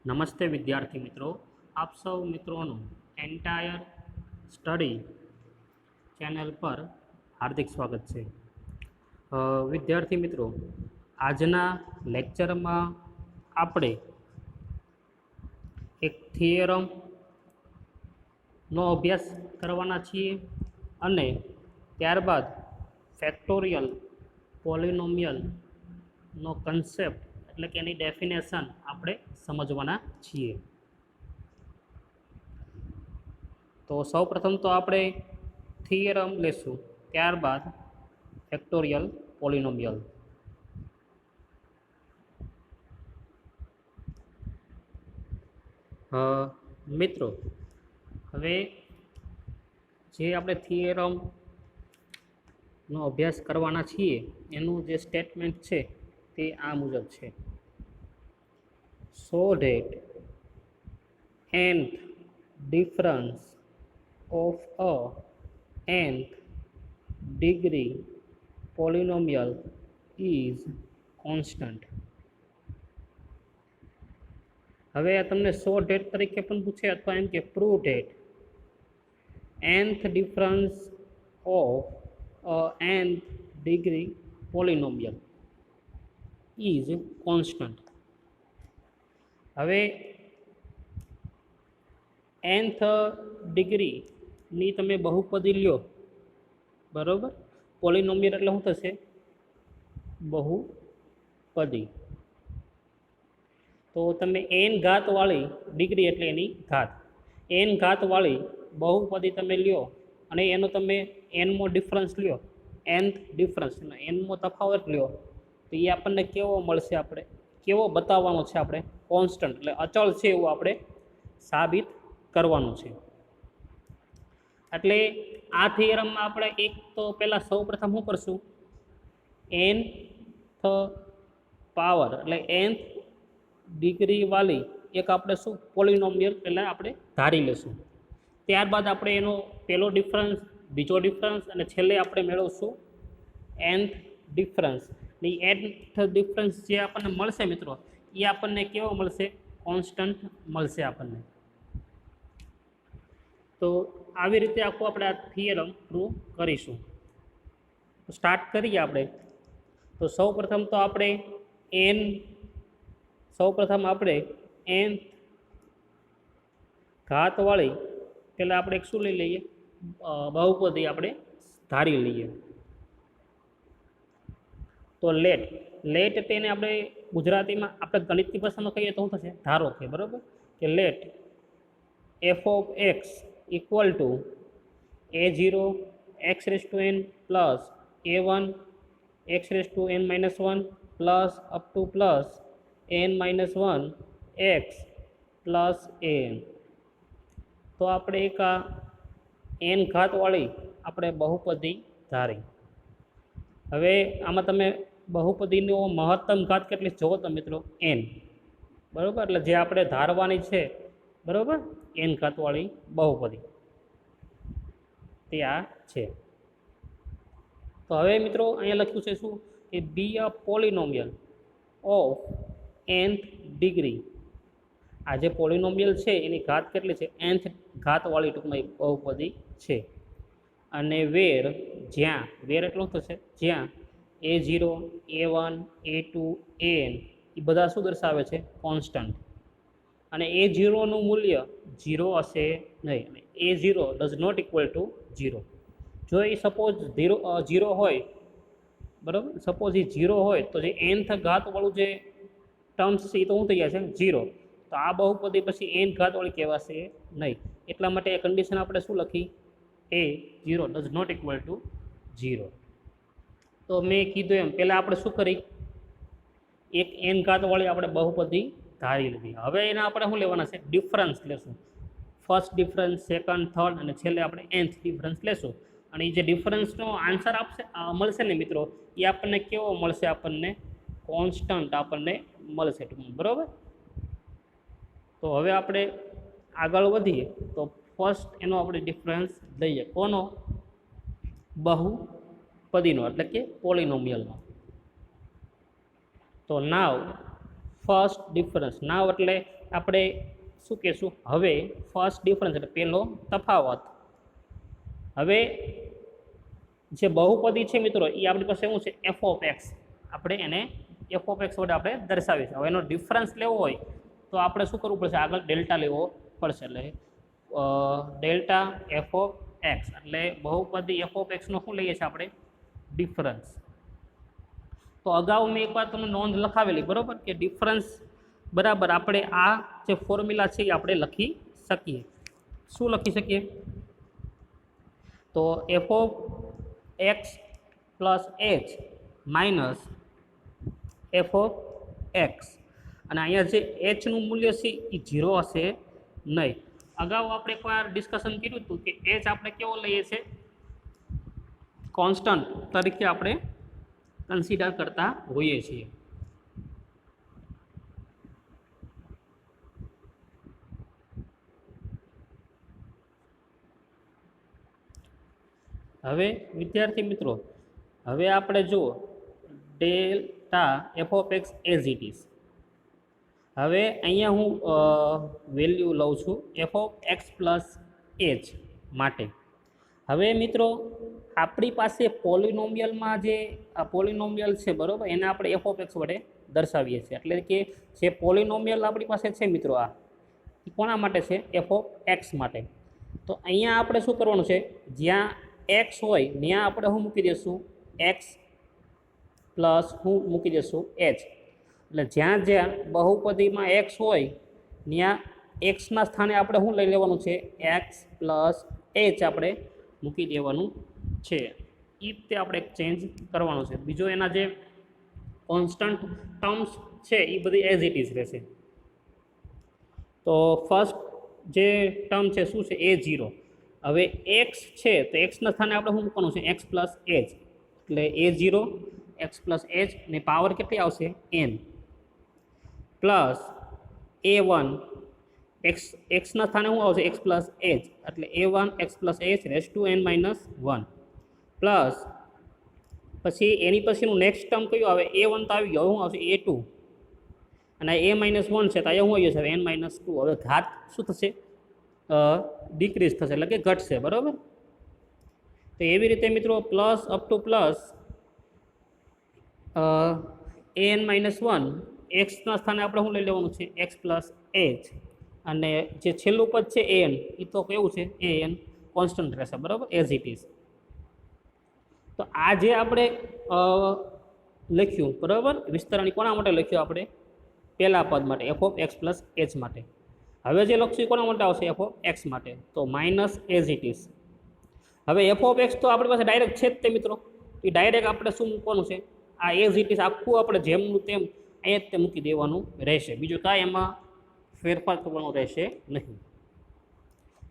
નમસ્તે વિદ્યાર્થી મિત્રો, આપ સૌ મિત્રોનું એન્ટાયર સ્ટડી ચેનલ પર હાર્દિક સ્વાગત છે. વિદ્યાર્થી મિત્રો, આજના લેક્ચરમાં આપણે એક થિયરમનો અભ્યાસ કરવાના છીએ અને ત્યારબાદ ફેક્ટોરિયલ પોલિનોમિયલનો કન્સેપ્ટ એટલે કે એની ડેફિનેશન આપણે સમજવાના છીએ. તો સૌ પ્રથમ તો આપણે થિયરમ લેશું, ત્યારબાદ ફેક્ટોરિયલ પોલિનોમિયલ. મિત્રો, હવે જે આપણે થિયરમનો અભ્યાસ કરવાના છીએ એનું જે સ્ટેટમેન્ટ છે તે આ મુજબ છે. So that nth difference of a nth degree polynomial is constant. હવે આ તમને સો ડેટ તરીકે પણ પૂછે અથવા એમ કે prove date nth difference of a nth degree polynomial is constant. હવે nth ડિગ્રીની તમે બહુપદી લ્યો, બરાબર. પોલિનોમિયલ એટલે શું થશે? બહુપદી. તો તમે n ઘાતવાળી ડિગ્રી એટલે એની ઘાત, n ઘાતવાળી બહુપદી તમે લ્યો અને એનો તમે nમો ડિફરન્સ લ્યો, nth ડિફરન્સ nમો તફાવત લ્યો, તો એ આપણને કેવો મળશે? આપણે કેવો બતાવવાનો છે? આપણે કોન્સ્ટન્ટ એટલે અચળ છે એવું આપણે સાબિત કરવાનું છે. એટલે આ થિયરમમાં આપણે એક તો પહેલાં સૌ પ્રથમ શું કરશું? nth પાવર એટલે nth ડિગ્રીવાળી એક આપણે શું પોલિનોમિયલ પહેલાં આપણે ધારી લેશું. ત્યારબાદ આપણે એનો પહેલો ડિફરન્સ, બીજો ડિફરન્સ અને છેલ્લે આપણે મેળવશું nth ડિફરન્સ. ને nth ડિફરન્સ જે આપણને મળશે મિત્રો, એ આપણને કેવો મળશે? કોન્સ્ટન્ટ મળશે આપણને. તો આવી રીતે આખું આપણે આ થિયરમ પ્રૂવ કરીશું. તો સ્ટાર્ટ કરીએ આપણે. તો સૌ પ્રથમ આપણે n ઘાતવાળી પહેલાં આપણે એક શું લઈ લઈએ? બહુપદી આપણે ધારી લઈએ. તો લેટ તેને આપણે ગુજરાતીમાં આપણે ગણિતની ભાષામાં કહીએ તો શું થશે? ધારો કે, બરાબર, કે let f of x equal to a0 x⁻n plus a1 x⁻n−1 plus up to plus n−1 x plus an. તો આપણે એક આ n ઘાતવાળી આપણે બહુપદી ધારી. હવે આમાં તમે બહુપદીનો મહત્તમ ઘાત કેટલી જોવો તો મિત્રો? n, બરાબર. એટલે જે આપણે ધારવાની છે, બરાબર, n ઘાતવાળી બહુપદી તે આ છે. તો હવે મિત્રો અહીંયા લખ્યું છે શું? કે બી અ પોલિનોમિયલ ઓફ nth ડિગ્રી. આ જે પોલિનોમિયલ છે એની ઘાત કેટલી છે? nth ઘાતવાળી ટૂંકમાં બહુપદી છે. અને જ્યાં એટલું થશે જ્યાં a0 a1 a2 an એ બધા શું દર્શાવે છે? કોન્સ્ટન્ટ. અને a0નું મૂલ્ય 0 હશે નહીં. અને a0 does not equal to 0. જો એ સપોઝ 0 હોય, બરાબર, સપોઝ એ 0 હોય તો જે nth ઘાતવાળું જે ટર્મ્સ છે એ તો શું થઈ જશે? 0. તો આ બહુપદી પછી n ઘાતવાળી કહેવાશે નહીં. એટલા માટે એ કન્ડિશન આપણે શું લખી? a0 does not equal to 0. તો મેં કીધું એમ પહેલાં આપણે શું કરી? એક n ઘાતવાળી આપણે બહુપદી ધારી લીધી. હવે એના આપણે શું લેવાના છે? ડિફરન્સ લેશું. ફર્સ્ટ ડિફરન્સ, સેકન્ડ, થર્ડ અને છેલ્લે આપણે nth ડિફરન્સ લેશું. અને એ જે ડિફરન્સનો આન્સર મળશે ને મિત્રો, એ આપણને કેવો મળશે? આપણને કોન્સ્ટન્ટ આપણને મળશે, બરાબર. તો હવે આપણે આગળ વધીએ. તો ફર્સ્ટ એનો આપણે ડિફરન્સ લઈએ. કોનો? બહુપદીનો એટલે કે પોલિનોમિયલનો. તો નાવ ફર્સ્ટ ડિફરન્સ. નાવ એટલે આપણે શું કહેશું? હવે ફર્સ્ટ ડિફરન્સ એટલે પહેલો તફાવત. હવે જે બહુપદી છે મિત્રો એ આપણી પાસે શું છે? F of x. આપણે એને એફ ઓફ એક્સ વડે આપણે દર્શાવીશું. હવે એનો ડિફરન્સ લેવો હોય તો આપણે શું કરવું પડશે? આગળ ડેલ્ટા લેવો પડશે. એટલે ડેલ્ટા એફ ઓફ એક્સ એટલે બહુપદી એફ ઓફ એક્સનો શું લઈએ છીએ આપણે? ડિફરન્સ. તો અગાઉ મેં એકવાર તમને નોંધ લખાવેલી, બરાબર, કે ડિફરન્સ બરાબર આપણે આ જે ફોર્મ્યુલા છે એ આપણે લખી શકીએ. શું લખી શકીએ? તો F of x plus H minus F of x, અને અહીંયા જે એચનું મૂલ્ય છે એ 0 હશે નહીં. અગાઉ આપણે એકવાર ડિસ્કશન કર્યું હતું કે એચ આપણે કેવો લઈએ છીએ? કોન્સ્ટન્ટ તરીકે આપણે કન્સિડર કરતા હોઈએ છીએ. હવે વિદ્યાર્થી મિત્રો, હવે આપણે જુઓ delta F of x as it is. હવે અહીંયા હું વેલ્યુ લઉં છું F of x plus H માટે. હવે મિત્રો આપણી પાસે પોલિનોમિયલમાં જે પોલિનોમિયલ છે, બરાબર, એને આપણે એફ ઓફ એક્સ વડે દર્શાવીએ છીએ. એટલે કે જે પોલિનોમિયલ આપણી પાસે છે મિત્રો, આ કોના માટે છે? એફ ઓફ એક્સ માટે. તો અહીંયા આપણે શું કરવાનું છે? જ્યાં એક્સ હોય ત્યાં આપણે શું મૂકી દઈશું? એક્સ પ્લસ શું મૂકી દઈશું? એચ. એટલે જ્યાં જ્યાં બહુપદીમાં એક્સ હોય ત્યાં એક્સના સ્થાને આપણે શું લઈ લેવાનું છે? એક્સ પ્લસ એચ આપણે મૂકી દેવાનું છે. એ રીતે આપણે ચેન્જ કરવાનું છે. બીજો એના જે કોન્સ્ટન્ટ ટર્મ્સ છે એ બધી એઝ ઇટ ઇઝ રહેશે. તો ફર્સ્ટ જે ટર્મ છે શું છે? A0. હવે એક્સ છે તો એક્સના સ્થાને આપણે શું મૂકવાનું છે? X plus H. એટલે A0 એક્સ પ્લસ એચ ને પાવર કેટલી આવશે? n પ્લસ A1 એક્સના સ્થાને શું આવશે? X plus H. એટલે A1 x plus h raise two n minus 1 plus પછી એની પછીનું નેક્સ્ટ ટર્મ કયું આવે? A1 તો આવી ગયો, શું આવશે? A2 અને A માઇનસ 1 છે તો અહીંયા શું આવી જશે? n minus 2. હવે ઘાત શું થશે? ડિક્રીઝ થશે, એટલે કે ઘટશે, બરાબર. તો એવી રીતે મિત્રો plus up to plus an minus 1 એક્સના સ્થાને આપણે શું લઈ લેવાનું છે? X plus H. અને જે છેલ્લું પદ છે an એ તો કેવું છે? an કોન્સ્ટન્ટ રહેશે, બરાબર, એઝ ઇટ ઇઝ. તો આ જે આપણે લખ્યું, બરાબર, વિસ્તરણી કોના માટે લખ્યું? આપણે પહેલા પદ માટે F of x plus H માટે. હવે જે લખશું કોના માટે આવશે? એફ ઓફ એક્સ માટે. તો માઇનસ એઝ ઇટ ઇઝ. હવે એફ ઓફ એક્સ તો આપણી પાસે ડાયરેક્ટ છે જ તે મિત્રો. એ ડાયરેક્ટ આપણે શું મૂકવાનું છે? આ એઝ ઇટ ઇઝ આખું આપણે જેમનું તેમ અહીંયા જ તે મૂકી દેવાનું રહેશે. બીજું કાંઈ એમાં ફેરફાર કરવાનો રહેશે નહીં.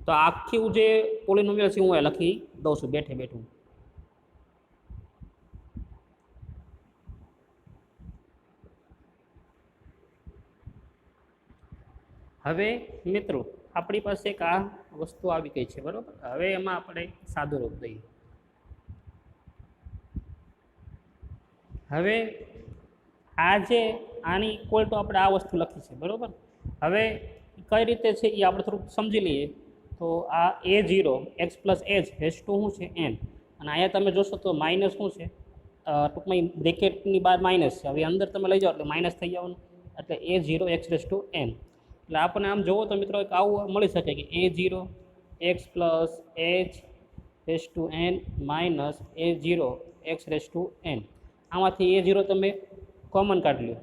તો આખી જે પોલિનોમિયલ છે હું એ લખી દઉં છું બેઠે બેઠું. હવે મિત્રો આપણી પાસે એક આ વસ્તુ આવી ગઈ છે, બરાબર. હવે એમાં આપણે સાદું રૂપ દઈએ. હવે આ જે આની ઇક્વલ ટુ આપણે આ વસ્તુ લખી છે, બરાબર. હવે કઈ રીતે છે એ આપણે થોડુંક સમજી લઈએ. તો આ A0 x plus h raise two શું છે? n. અને અહીંયા તમે જોશો તો માઇનસ શું છે? ટૂંકમાં બ્રેકેટની બહાર માઇનસ છે. હવે અંદર તમે લઈ જાઓ એટલે માઇનસ થઈ જવાનું. એટલે A0 x raise to n. એટલે આપણને આમ જોવો તો મિત્રો એક આવું મળી શકે કે A0 x plus h raise two n minus A0 x raise to n. આમાંથી A0 તમે કોમન કાઢી લો.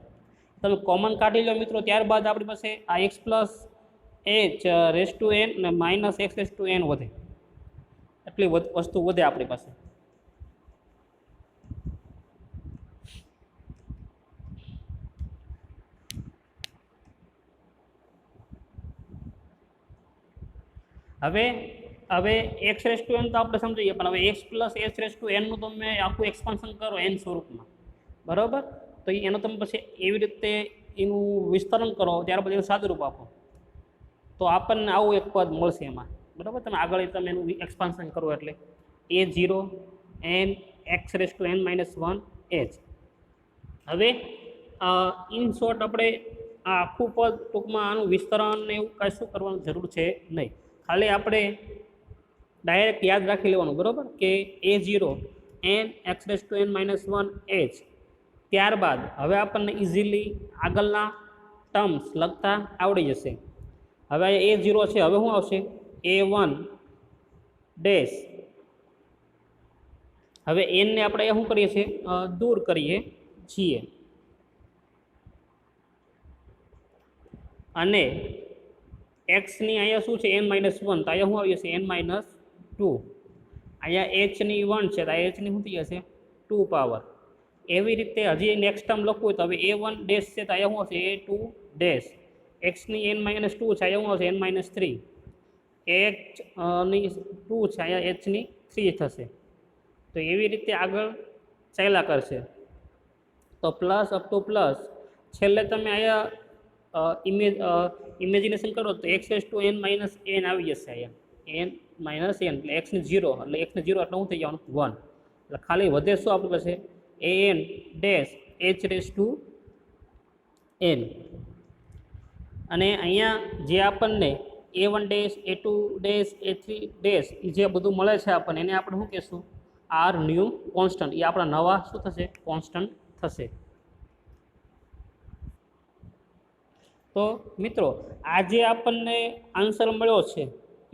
તમે કોમન કાઢી લો મિત્રો, ત્યારબાદ આપણી પાસે આ x plus h raise two n અને minus x raise to n વધે. એટલી વસ્તુ વધે આપણી પાસે. હવે એક્સ રેસ ટુ n તો આપણે સમજીએ, પણ હવે x plus h raise to nનું તમે આખું એક્સપાન્શન કરો n સ્વરૂપમાં, બરાબર. તો એનો તમે પછી એવી રીતે એનું વિસ્તરણ કરો, ત્યારબાદ એનું સાદું રૂપ આપો તો આપણને આવું એક પદ મળશે એમાં, બરાબર. તમે આગળ તમે એનું એક્સપાન્શન કરો એટલે A0 n x raise to n minus 1 h. હવે ઇન શોર્ટ આપણે આ આખું પદ ટૂંકમાં આનું વિસ્તરણ ને એવું કાંઈ શું કરવાની જરૂર છે નહીં. ખાલી આપણે ડાયરેક્ટ યાદ રાખી લેવાનું, બરાબર, કે a0 n x⁻n−1 h. ત્યારબાદ હવે આપણને ઇઝીલી આગળના ટર્મ્સ લખતા આવડી જશે. હવે a0 છે, હવે શું આવશે a1 ડેશ. હવે n ને આપણે શું કરીએ છીએ, દૂર કરીએ છીએ, અને એક્સની અહીંયા શું છે n-1, તો અહીંયા શું આવી જશે n-2. અહીંયા hની 1 છે તો આ hની શું થઈ જશે 2 પાવર. એવી રીતે હજી નેક્સ્ટ ટર્મ લખવું હોય તો હવે a1 ડેશ છે તો અહીંયા શું આવશે a2 ડેશ. એક્સની n-2 છે અહીંયા શું આવશે n-3. h ની 2 છે અહીંયા hની 3 થશે. તો એવી રીતે આગળ ચાલ્યા કરશે. તો પ્લસ અપ ટુ પ્લસ છેલ્લે તમે અહીંયા ઇમેજિનેશન કરો તો x⁻n-n આવી જશે. અહીંયા n-n એટલે x ને 0, એટલે x ને 0 એટલે શું થઈ જવાનું 1. એટલે ખાલી વધે શું આપણી પાસે an ડેશ h⁻n. અને અહીંયા જે આપણને a1 dash a2 dash a3 dash જે બધું મળે છે આપણને, એને આપણે શું કહેશું આર ન્યૂ કોન્સ્ટન્ટ. એ આપણા નવા શું થશે કોન્સ્ટન્ટ થશે. તો મિત્રો આ જે આપણને આન્સર મળ્યો છે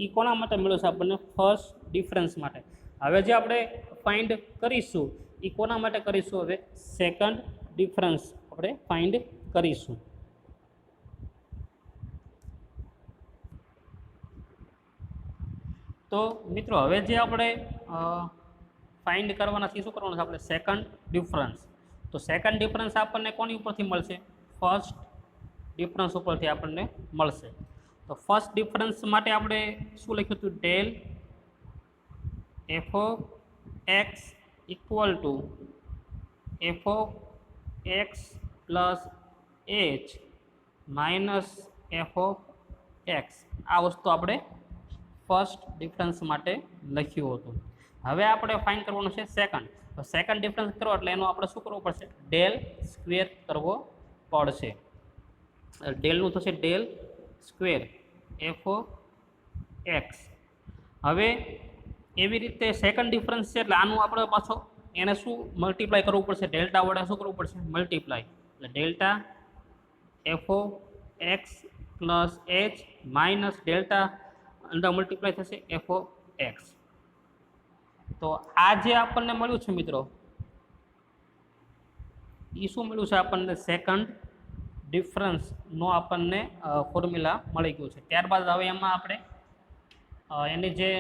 એ કોના માટે મળ્યો છે આપણને ફર્સ્ટ ડિફરન્સ માટે. હવે જે આપણે ફાઇન્ડ કરીશું એ કોના માટે કરીશું, હવે સેકન્ડ ડિફરન્સ આપણે ફાઇન્ડ કરીશું. તો મિત્રો હવે જે આપણે ફાઇન્ડ કરવાના છે શું કરવાનું છે આપણે સેકન્ડ ડિફરન્સ. તો સેકન્ડ ડિફરન્સ આપણને કોની ઉપરથી મળશે, ફર્સ્ટ ડિફરન્સ ઉપરથી આપણને મળશે. તો ફર્સ્ટ ડિફરન્સ માટે આપણે શું લખ્યું હતું, del f of x equal two f of x plus h minus f of x. આ વસ્તુ આપણે ફર્સ્ટ ડિફરન્સ માટે લખ્યું હતું. હવે આપણે ફાઇન્ડ કરવાનું છે સેકન્ડ. તો સેકન્ડ ડિફરન્સ કરો એટલે એનો આપણે શું કરવું પડશે, ડેલ સ્ક્વેર કરવો પડશે. ડેલનું થશે del square F of x. હવે એવી રીતે સેકન્ડ ડિફરન્સ છે એટલે આનું આપણે પાછો એને શું મલ્ટીપ્લાય કરવું પડશે, ડેલ્ટા વડે શું કરવું પડશે મલ્ટીપ્લાય. એટલે delta F of x plus H minus delta અંદર મલ્ટીપ્લાય થશે એફ ઓફ એક્સ. તો આ જે આપણને મળ્યું છે મિત્રો એ શું મળ્યું છે આપણને, સેકન્ડ ડિફરન્સનો આપણને ફોર્મ્યુલા મળી ગયું છે. ત્યારબાદ હવે એમાં આપણે એની જે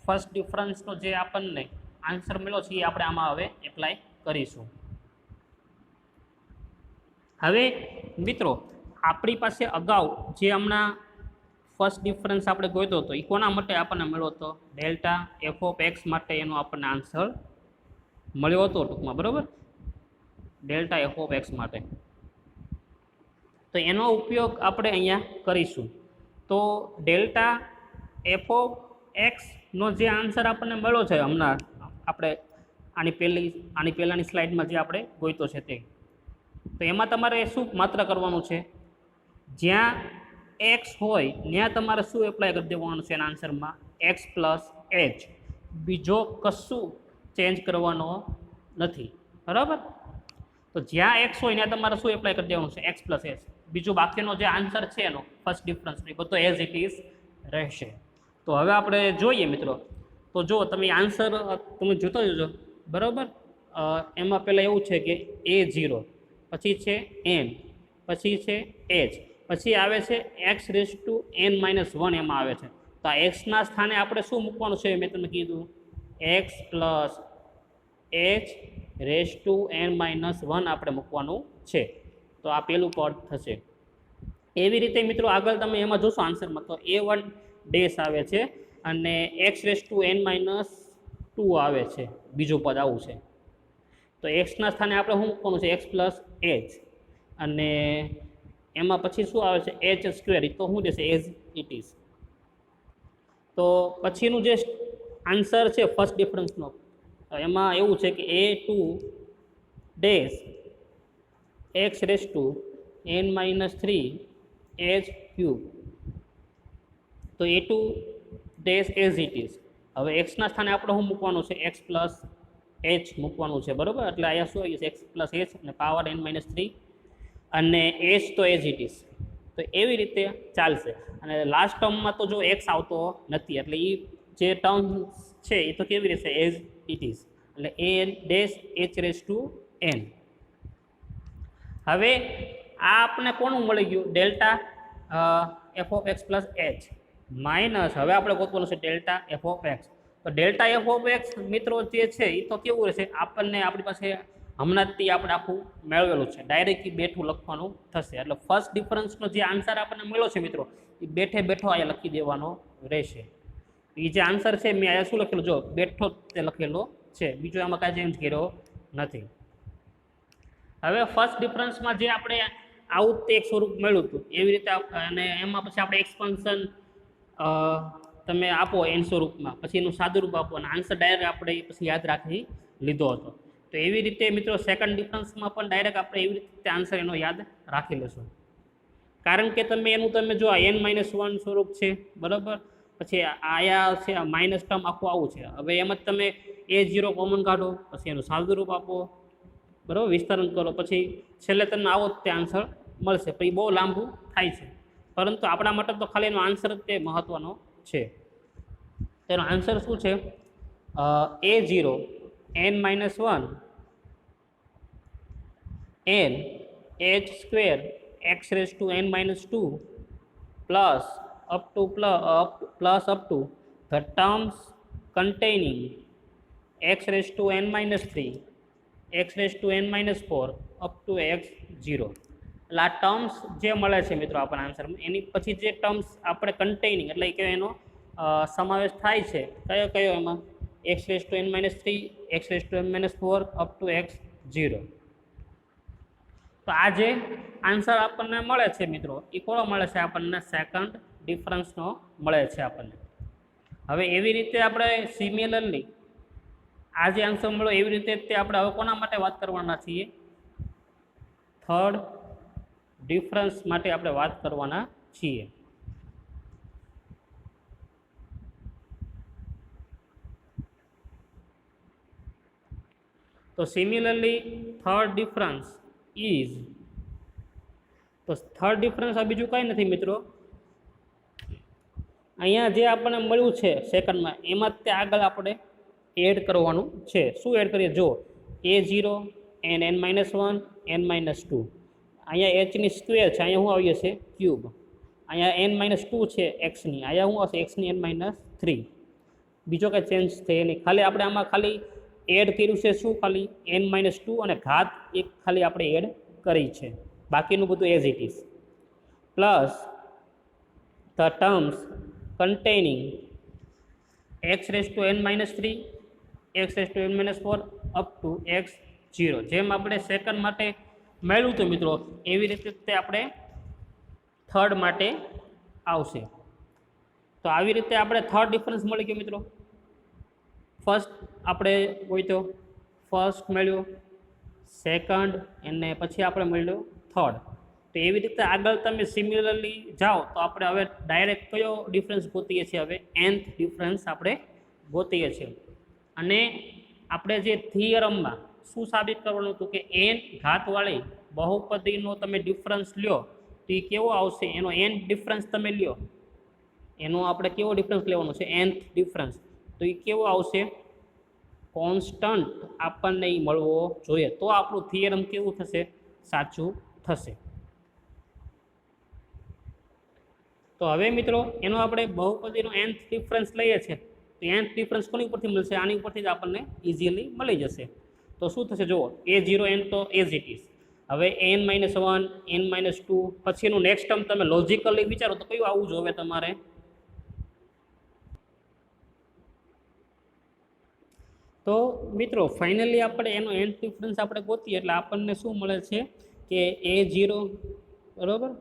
ફર્સ્ટ ડિફરન્સનો જે આપણને આન્સર મળ્યો છે એ આપણે આમાં હવે એપ્લાય કરીશું. હવે મિત્રો આપણી પાસે અગાઉ જે હમણાં ફર્સ્ટ ડિફરન્સ આપણે ગોત્યો હતો એ કોના માટે આપણને મળ્યો હતો, ડેલ્ટા એફ ઓફ એક્સ માટે એનો આપણને આન્સર મળ્યો હતો ટૂંકમાં, બરાબર, ડેલ્ટા એફ ઓફ એક્સ માટે. તો એનો ઉપયોગ આપણે અહીંયા કરીશું. તો ડેલ્ટા એફ ઓફ એક્સનો જે આન્સર આપણને મળ્યો છે હમણાં આપણે આની પહેલાંની સ્લાઇડમાં જે આપણે ગોત્યો છે તે, તો એમાં તમારે શું માત્ર કરવાનું છે, જ્યાં એક્સ હોય ત્યાં તમારે શું એપ્લાય કરી દેવાનું છે એના આન્સરમાં, એક્સ પ્લસ એચ. બીજો કશું ચેન્જ કરવાનો નથી, બરાબર. તો જ્યાં એક્સ હોય ત્યાં તમારે શું એપ્લાય કરી દેવાનું છે, એક્સ પ્લસ એચ. બીજું બાકીનો જે આન્સર છે એનો ફર્સ્ટ ડિફરન્સ એ બધો એઝ ઇટ ઇઝ રહેશે. તો હવે આપણે જોઈએ મિત્રો. તો જો તમે આન્સર તમે જોતા જજો, બરાબર. એમાં પહેલાં એવું છે કે a0, પછી છે n, પછી છે h, પછી આવે છે x⁻n-1 એમાં આવે છે. તો આ એક્સના સ્થાને આપણે શું મૂકવાનું છે, મેં તમને કીધું એક્સ પ્લસ h⁻n-1 આપણે મૂકવાનું છે. તો આ પહેલું પદ થશે. એવી રીતે મિત્રો આગળ તમે એમાં જોશો આન્સરમાં તો a1 ડેશ આવે છે અને x⁻n-2 આવે છે, બીજું પદ આવું છે. તો એક્સના સ્થાને આપણે શું મૂકવાનું છે, એક્સ પ્લસ એચ, અને એમાં પછી શું આવે છે એચ સ્ક્વેર, તો શું દેશે એઝ ઇટ ઇઝ. તો પછીનું જે આન્સર છે ફર્સ્ટ ડિફરન્સનો એમાં એવું છે કે a2 dash x⁻³ H cube. તો a2 dash as it is. હવે એક્સના સ્થાને આપણે શું મૂકવાનું છે? x પ્લસ h મૂકવાનું છે, બરાબર. એટલે અહીંયા શું આવી જશે? x પ્લસ h અને પાવર n-3 અને h તો એઝ ઇટ ઇઝ. તો એવી રીતે ચાલશે. અને લાસ્ટ ટર્મમાં તો જો એક્સ આવતો નથી, એટલે એ જે ટર્મ છે એ તો કેવી રહેશે? As it is. એટલે a⁻h⁴n. હવે આ આપણને કોનું મળી ગયું? ડેલ્ટા f(x + h) માઇનસ હવે આપણે ગોતવાનું છે ડેલ્ટા f(x). તો ડેલ્ટા f(x) મિત્રો જે છે એ તો કેવું રહેશે? આપણને આપણી પાસે હમણાં જ આપણે આખું મેળવેલું છે, ડાયરેક્ટલી બેઠું લખવાનું થશે. એટલે ફર્સ્ટ ડિફરન્સનો જે આન્સર આપણને મળ્યો છે મિત્રો, એ બેઠે બેઠો અહીંયા લખી દેવાનો રહેશે. એ જે આન્સર છે મેં અહીંયા શું લખેલું? જો બેઠો તે લખેલો છે, બીજો આમાં કાંઈ ચેન્જ કર્યો નથી. હવે ફર્સ્ટ ડિફરન્સમાં જે આપણે આવું તે એક સ્વરૂપ મળ્યું હતું એવી રીતે, અને એમાં પછી આપણે એક્સપાન્શન તમે આપો એન સ્વરૂપમાં, પછી એનું સાદું રૂપ આપો અને આન્સર ડાયરેક્ટ આપણે પછી યાદ રાખી લીધો હતો. તો એવી રીતે મિત્રો સેકન્ડ ડિફરન્સમાં પણ ડાયરેક્ટ આપણે એવી રીતે આન્સર એનો યાદ રાખી લેશું. કારણ કે તમે એનું જો n-1 સ્વરૂપ છે, બરાબર. પછી આયા છે માઇનસ ટર્મ આખું આવું છે. હવે એમ જ તમે a0 કોમન કાઢો, પછી એનું સાદું રૂપ આપો, બરાબર, વિસ્તરણ કરો, પછી છેલ્લે તમને આવો તે આન્સર મળશે. પછી બહુ લાંબુ થાય છે, પરંતુ આપણા માટે તો ખાલી એનો આન્સર જ તે મહત્ત્વનો છે. તેનો આન્સર શું છે? a0 n-1 n h² x⁻n-2 plus up to the terms containing x⁻n-3 x⁻n-4 up to x0. એટલે આ ટર્મ્સ જે મળે છે મિત્રો આપણને આન્સરમાં, એની પછી જે ટર્મ્સ આપણે કન્ટેનિંગ એટલે કે એનો સમાવેશ થાય છે, કયો કયો એમાં? x⁻n-3 x⁻n-4 up to x0. તો આ જે આન્સર આપણને મળે છે મિત્રો, એ કોનો મળે છે આપણને? સેકન્ડ ડિફરન્સનો મળે છે આપણને. હવે એવી રીતે આપણે સિમિલરલી આ જે આન્સર મળ્યો એવી રીતે તે આપણે હવે કોના માટે વાત કરવાના છીએ? થર્ડ ડિફરન્સ માટે આપણે વાત કરવાના છીએ. તો સિમિલરલી થર્ડ ડિફરન્સ ઇઝ, તો થર્ડ ડિફરન્સ આ બીજું કંઈ નથી મિત્રો, અહીંયા જે આપણને મળ્યું છે સેકન્ડમાં એમાં તે આગળ આપણે એડ કરવાનું છે. શું એડ કરીએ? જો a0 n-1 n-2, અહીંયા hની સ્ક્વેર છે, અહીંયા શું આવી જશે? ક્યુબ. અહીંયા n-2 છે એક્સની, અહીંયા શું આવશે? એક્સની n-3. બીજો કાંઈ ચેન્જ થાય નહીં, ખાલી આપણે આમાં ખાલી એડ કર્યું છે શું? ખાલી n-2 અને ઘાત એક ખાલી આપણે એડ કરી છે, બાકીનું બધું as it is. Plus the terms containing x⁻n-3 x⁻n-4 up to x0. જેમ આપણે સેકન્ડ માટે મેળવ્યું હતું મિત્રો, એવી રીતે તે આપણે થર્ડ માટે આવશે. તો આવી રીતે આપણે થર્ડ ડિફરન્સ મળી ગયો મિત્રો. ફર્સ્ટ આપણે ગોત્યો, ફર્સ્ટ મળ્યો, સેકન્ડ, અને પછી આપણે મળ્યો થર્ડ. તો એવી રીતે આગળ તમે સિમિલરલી જાઓ તો આપણે હવે ડાયરેક્ટ કયો ડિફરન્સ ગોતીએ છીએ? હવે nth ડિફરન્સ આપણે ગોતીએ છીએ. અને આપણે જે થિયરમમાં શું સાબિત કરવાનું હતું કે n ઘાતવાળી બહુપદીનો તમે ડિફરન્સ લ્યો તો એ કેવો આવશે? એનો n ડિફરન્સ તમે લ્યો, એનો આપણે કેવો ડિફરન્સ લેવાનો છે? nth difference. તો એ કેવો આવશે? કોન્સ્ટન્ટ આપણને એ મળવો જોઈએ, તો આપણું થિયરમ કેવું થશે? સાચું થશે. તો હવે મિત્રો એનો આપણે બહુપદીનો nth ડિફરન્સ લઈએ છીએ, તો nth ડિફરન્સ કોની ઉપરથી મળશે? આની ઉપરથી જ આપણને ઇઝીલી મળી જશે. તો શું થશે? જુઓ, a0 n તો એઝ ઇટ ઇઝ. હવે n-1 n-2 પછી એનું નેક્સ્ટ ટર્મ તમે લોજિકલી વિચારો તો કયું આવવું જોઈએ તમારે? તો મિત્રો ફાઇનલી આપણે એનો nth ડિફરન્સ આપણે ગોતીએ એટલે આપણને શું મળે છે કે a0, બરાબર,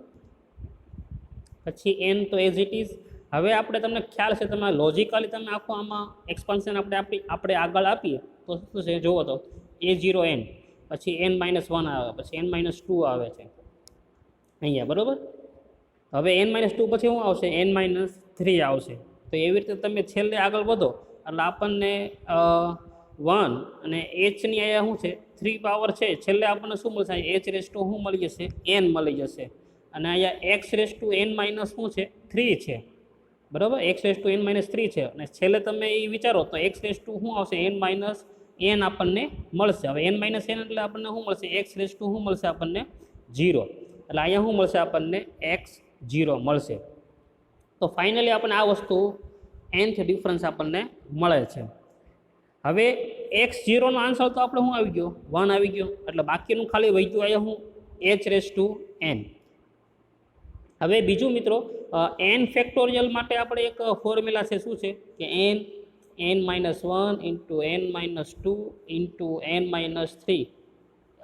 પછી n તો એઝ ઇટ ઇઝ. હવે આપણે તમને ખ્યાલ છે, તમે લોજિકલી તમે આખું આમાં એક્સપાન્શન આપણે આગળ આપીએ તો શું છે? જુઓ તો a0 n પછી n-1 આવે, પછી n-2 આવે છે અહીંયા, બરાબર. હવે n-2 પછી શું આવશે? n-3 આવશે. તો એવી રીતે તમે છેલ્લે આગળ વધો એટલે આપણને 1 અને h ની અહીંયા શું છે 3 પાવર છે, છેલ્લે આપણને શું મળશે? h શું મળી જશે? n મળી જશે. અને અહીંયા x(n-) શું છે? 3 છે, બરાબર. x(n-3) છે અને છેલ્લે તમે એ વિચારો તો x શું આવશે? n-n આપણને મળશે. હવે n-n એટલે આપણને શું મળશે? x શું મળશે આપણને? 0. એટલે અહીંયા શું મળશે આપણને? x0 મળશે. તો ફાઇનલી આપણને આ વસ્તુ nth ડિફરન્સ આપણને મળે છે. હવે x0 નો આન્સર તો આપણે શું આવી ગયો? 1 આવી ગયો. એટલે બાકીનું ખાલી વહી ગયું અહીંયા શું? h(n). હવે બીજું મિત્રો, n ફેક્ટોરિયલ માટે આપણે એક ફોર્મ્યુલા છે, શું છે કે n-1 into n-2 into n-3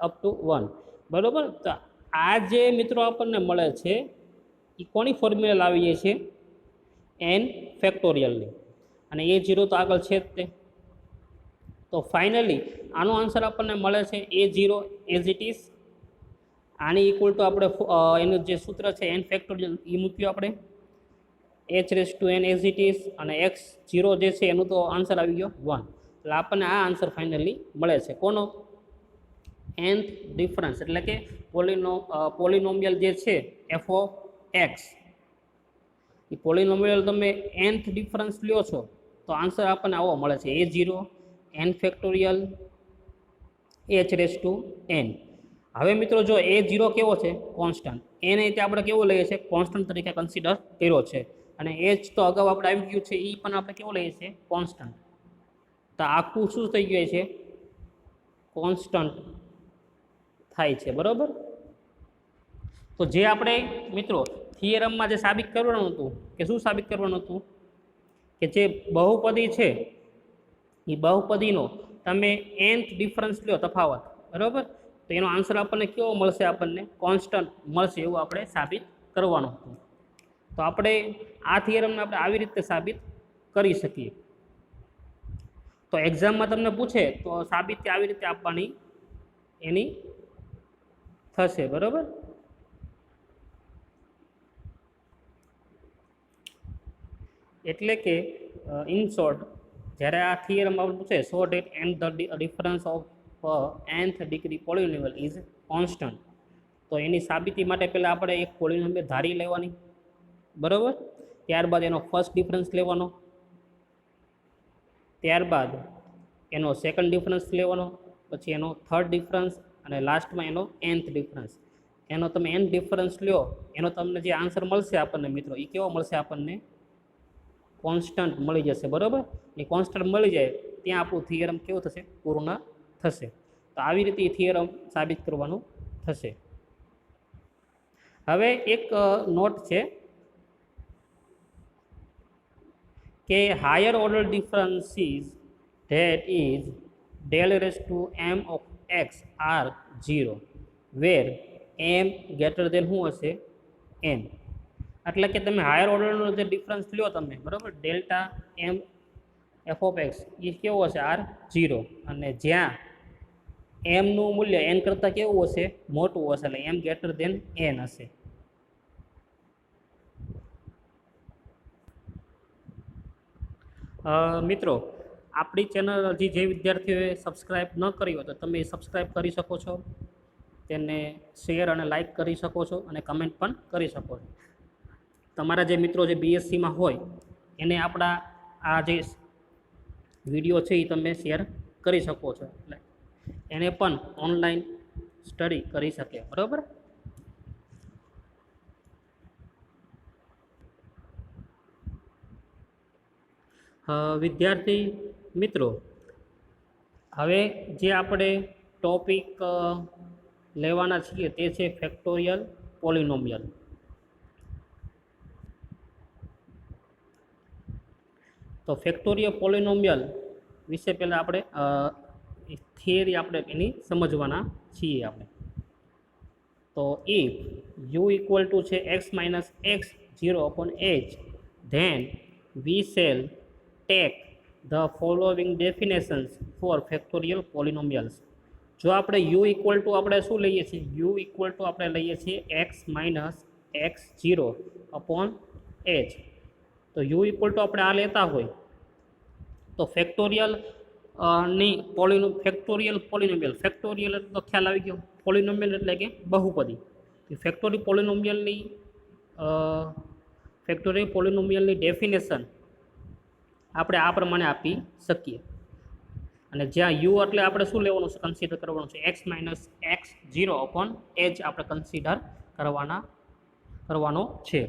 up to 1, બરાબર. તો આ જે મિત્રો આપણને મળે છે એ કોની ફોર્મ્યુલા લાવીએ છીએ? n ફેક્ટોરિયલની. અને a0 તો આગળ છે જ તે. તો ફાઇનલી આનો આન્સર આપણને મળે છે a0 એઝ ઇટ ઇઝ. આની ઇક્વલ ટુ આપણે એનું જે સૂત્ર છે n ફેક્ટોરિયલ એ મૂક્યું આપણે, h(n) એઝ ઇટ ઇઝ, અને x0 જે છે એનું તો આન્સર આવી ગયો 1. એટલે આપણને આ આન્સર ફાઇનલી મળે છે કોનો? nth difference. એટલે કે પોલિનોમિયલ જે છે f(x), એ પોલિનોમિયલ તમે nth ડિફરન્સ લ્યો છો તો આન્સર આપણને આવો મળે છે a0 n ફેક્ટોરિયલ h(n). હવે મિત્રો જો a0 કેવો છે? કોન્સ્ટન્ટ. n એ આપણે કેવો લઈએ છીએ? કોન્સ્ટન્ટ તરીકે કન્સિડર કર્યો છે. અને h તો અગાઉ આપણે આવી ગયું છે, એ પણ આપણે કેવો લઈએ છીએ? કોન્સ્ટન્ટ. તો આખું શું થઈ ગયું છે? કોન્સ્ટન્ટ થાય છે, બરાબર. તો જે આપણે મિત્રો થિયરમમાં જે સાબિત કરવાનું હતું, કે શું સાબિત કરવાનું હતું? કે જે બહુપદી છે એ બહુપદીનો તમે nth ડિફરન્સ લ્યો, તફાવત, બરાબર, તો એનો આન્સર આપણને કેવો મળશે? આપણને કોન્સ્ટન્ટ મળશે, એવું આપણે સાબિત કરવાનું હતું. તો આપણે આ થિયરમને આપણે આવી રીતે સાબિત કરી શકીએ. તો એક્ઝામમાં તમને પૂછે તો સાબિતી આવી રીતે આપવાની એની થશે, બરાબર. એટલે કે ઇન શોર્ટ, જ્યારે આ થિયરમ આપણે પૂછે so that n the difference of nth degree polynomial is constant, તો એની સાબિતી માટે પહેલાં આપણે એક પોલિનોમિયલ ધારી લેવાની, બરાબર. ત્યારબાદ એનો ફર્સ્ટ ડિફરન્સ લેવાનો, ત્યારબાદ એનો સેકન્ડ ડિફરન્સ લેવાનો, પછી એનો થર્ડ ડિફરન્સ, અને લાસ્ટમાં એનો nth ડિફરન્સ. એનો તમે n ડિફરન્સ લ્યો, એનો તમને જે આન્સર મળશે આપણને મિત્રો, એ કેવો મળશે આપણને? કોન્સ્ટન્ટ મળી જશે, બરાબર. એ કોન્સ્ટન્ટ મળી જાય ત્યાં આપણું થિયરમ કેવું થશે? પૂર્ણ થશે. તો આવી રીતે એ થિયરમ સાબિત કરવાનું થશે. હવે એક નોટ છે કે higher order differences that is del raised to m of x are 0 where m greater than શું હશે? n. એટલે કે તમે હાયર ઓર્ડરનો જે ડિફરન્સ લ્યો તમે, બરાબર, delta m f of x, એ કેવો હશે? r0. અને જ્યાં એમનું મૂલ્ય n કરતાં કેવું હશે? મોટું હશે, એટલે m ગ્રેટર દેન n હશે. મિત્રો, આપણી ચેનલ હજી જે વિદ્યાર્થીઓએ સબસ્ક્રાઈબ ન કરી હોય તો તમે સબસ્ક્રાઈબ કરી શકો છો, તેને શેર અને લાઈક કરી શકો છો, અને કમેન્ટ પણ કરી શકો છો. તમારા જે મિત્રો જે બીએસસીમાં હોય એને આપણા આ જે વિડીયો છે એ તમે શેર કરી શકો છો, એટલે એને પણ ઓનલાઈન સ્ટડી કરી શકે, બરાબર. વિદ્યાર્થી મિત્રો, હવે જે આપણે ટોપિક લેવાના છીએ તે છે ફેક્ટોરિયલ પોલિનોમિયલ. તો ફેક્ટોરિયલ પોલિનોમિયલ વિશે પહેલાં આપણે થિયરી આપણે એની સમજવાના છીએ આપણે. તો ઇફ યુ ઇક્વલ ટુ છે x minus x 0/h, then we shall take the following definitions for factorial polynomials. જો આપણે યુ ઇક્વલ ટુ આપણે શું લઈએ છીએ, યુ ઇક્વલ ટુ આપણે લઈએ છીએ x minus x zero upon H. તો યુ ઇક્વલ ટુ આપણે આ લેતા હોય તો ફેક્ટોરિયલ ફેક્ટોરિયલ પોલિનોમિયલ, ફેક્ટોરિયલ એટલે તો ખ્યાલ આવી ગયો, પોલિનોમિયલ એટલે કે બહુપદી. ફેક્ટોરિયલ પોલિનોમિયલની ડેફિનેશન આપણે આ પ્રમાણે આપી શકીએ. અને જ્યાં યુ એટલે આપણે શું લેવાનું છે, કન્સિડર કરવાનું છે x minus x zero upon H આપણે કન્સિડર કરવાનો છે.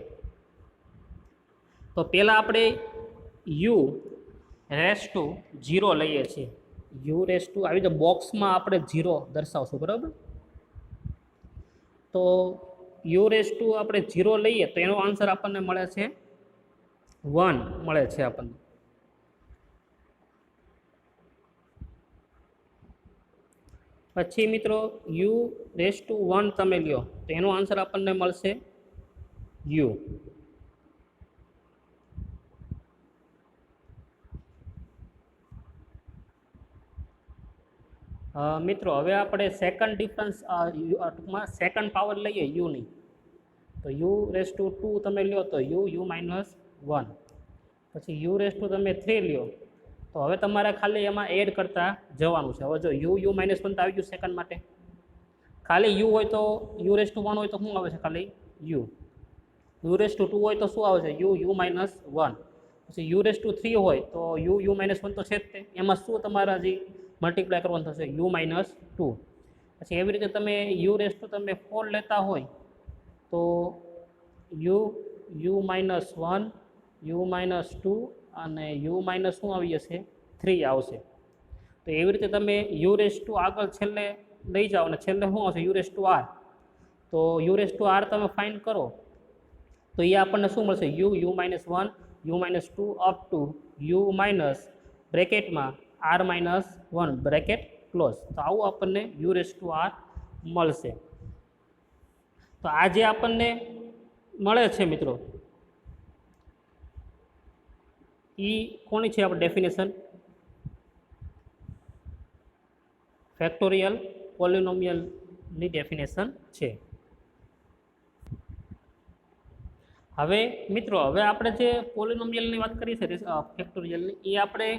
તો પહેલાં આપણે યુ રેસ ટુ ઝીરો લઈએ છીએ. યુ રેસ ટુ આવી રીતે બોક્સમાં આપણે ઝીરો દર્શાવશું, બરાબર. તો યુ રેસ ટુ આપણે ઝીરો લઈએ તો એનો આન્સર આપણને મળે છે 1 મળે છે આપણને. પછી મિત્રો યુ રેસ ટુ 1 તમે લ્યો તો એનો આન્સર આપણને મળશે યુ. મિત્રો હવે આપણે સેકન્ડ ડિફરન્સ ટૂંકમાં સેકન્ડ પાવર લઈએ યુની. તો યુ રેસ ટુ 2 તમે લ્યો તો યુ માઇનસ 1. પછી યુ રેસ ટુ તમે 3 લ્યો તો હવે તમારે ખાલી એમાં એડ કરતા જવાનું છે. હવે જો યુ માઇનસ 1 તો આવી ગયું સેકન્ડ માટે. ખાલી યુ હોય તો યુ રેસ ટુ 1 હોય તો શું આવે છે, ખાલી યુ રેસ ટુ 2 હોય તો શું આવે છે, યુ માઇનસ 1. પછી યુ રેસ ટુ 3 હોય તો યુ માઇનસ 1 તો છે જ તે, એમાં શું તમારા હજી મલ્ટીપ્લાય કરવાનું થશે યુ માઇનસ 2. પછી એવી રીતે તમે યુ રેસ ટુ તમે 4 લેતા હોય તો યુ માઇનસ 1, યુ માઇનસ 2 અને યુ માઇનસ શું આવી જશે 3 આવશે. તો એવી રીતે તમે યુ રેસ ટુ આગળ છેલ્લે લઈ જાઓ અને છેલ્લે શું આવશે યુ રેસ ટુ આર. તો યુ રેસ ટુ આર તમે ફાઇન્ડ કરો તો એ આપણને શું મળશે u minus 1, u minus 2 up to u minus બ્રેકેટમાં આર માઇનસ 1 બ્રેકેટ ક્લોઝ. તો આવું આપણને યુ રેસ ટુ આર મળશે. તો આ જે આપણને મળે છે મિત્રો એ કોની છે આપણે ડેફિનેશન, ફેક્ટોરિયલ પોલિનોમિયલની ડેફિનેશન છે. હવે મિત્રો હવે આપણે જે પોલિનોમિયલની વાત કરી છે ફેક્ટોરિયલની, એ આપણે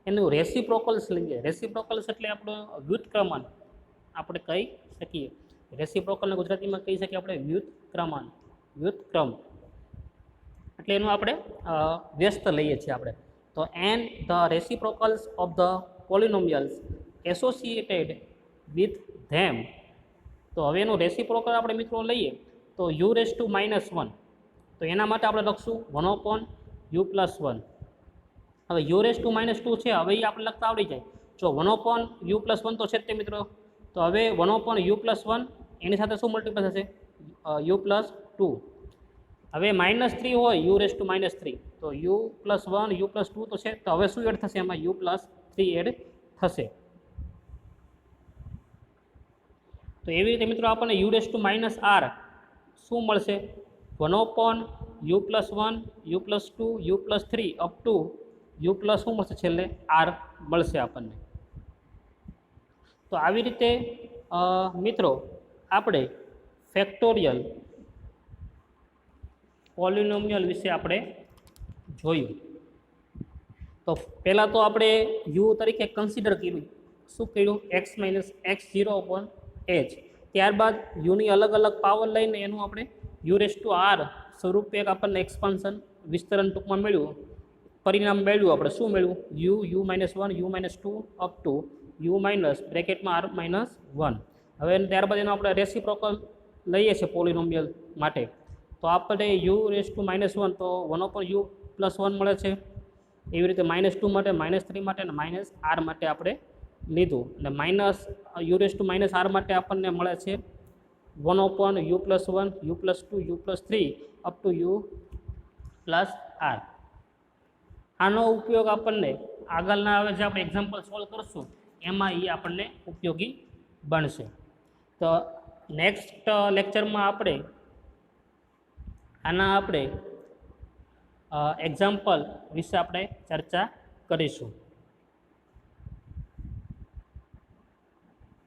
એનું રેસિપ્રોકલ્સ લઈએ. રેસિપ્રોકલ્સ એટલે આપણો વ્યુત્ક્રમણ આપણે કહી શકીએ. રેસિપ્રોકલને ગુજરાતીમાં કહી શકીએ આપણે વ્યુત્ક્રમ. એટલે એનું આપણે વ્યસ્ત લઈએ છીએ આપણે. તો and the reciprocals of the polynomials associated with them. તો હવે એનું રેસિપ્રોકલ આપણે મિત્રો લઈએ તો યુ રેસ ટુ માઇનસ 1. તો એના માટે આપણે લખશું 1/u+1. હવે યુ રેસ ટુ માઇનસ 2 છે, હવે એ આપણે લખતા આવડી જાય. જો 1/u+1 તો છે જ તે મિત્રો. તો હવે 1/u+1 એની સાથે શું મલ્ટીપ્લાય થશે u+2. હવે -3 હોય યુ રેસ ટુ -3 તો u+1 u+2 તો છે. તો હવે શું એડ થશે એમાં u+3 એડ થશે. તો એવી રીતે મિત્રો આપણને યુ રેસ ટુ -r શું મળશે 1/u+1 u+2 u+3 up to you plus શું મળશે છેલ્લે આર મળશે આપણને. તો આવી રીતે મિત્રો આપણે ફેક્ટોરિયલ પોલિનોમિયલ વિશે આપણે જોયું. તો પહેલાં તો આપણે યુ તરીકે કન્સિડર કર્યું, શું કર્યું x minus x zero upon H. ત્યારબાદ યુની અલગ અલગ પાવર લઈને એનું આપણે યુ રેસ ટુ આર સ્વરૂપે એક આપણને એક્સપાન્શન વિસ્તરણ ટૂંકમાં મળ્યું, પરિણામ મેળવ્યું. આપણે શું મેળવ્યું u -1 u -2 up to u minus બ્રેકેટમાં આર -1. હવે ત્યારબાદ એનો આપણે રેસિપ્રોકલ લઈએ છીએ પોલિનોમિયલ માટે. તો આપણે યુ રેસ ટુ -1 તો 1/u+1 મળે છે. એવી રીતે -2 માટે -3 માટે અને -r માટે આપણે લીધું. અને યુ રેસ ટુ -r માટે આપણને મળે છે 1/u+1 u+2 u+3 up to u+r. આનો ઉપયોગ આપણને આગળના હવે જે આપણે એક્ઝામ્પલ સોલ્વ કરશું એમાં એ આપણને ઉપયોગી બનશે. તો નેક્સ્ટ લેક્ચરમાં આપણે એક્ઝામ્પલ વિશે આપણે ચર્ચા કરીશું.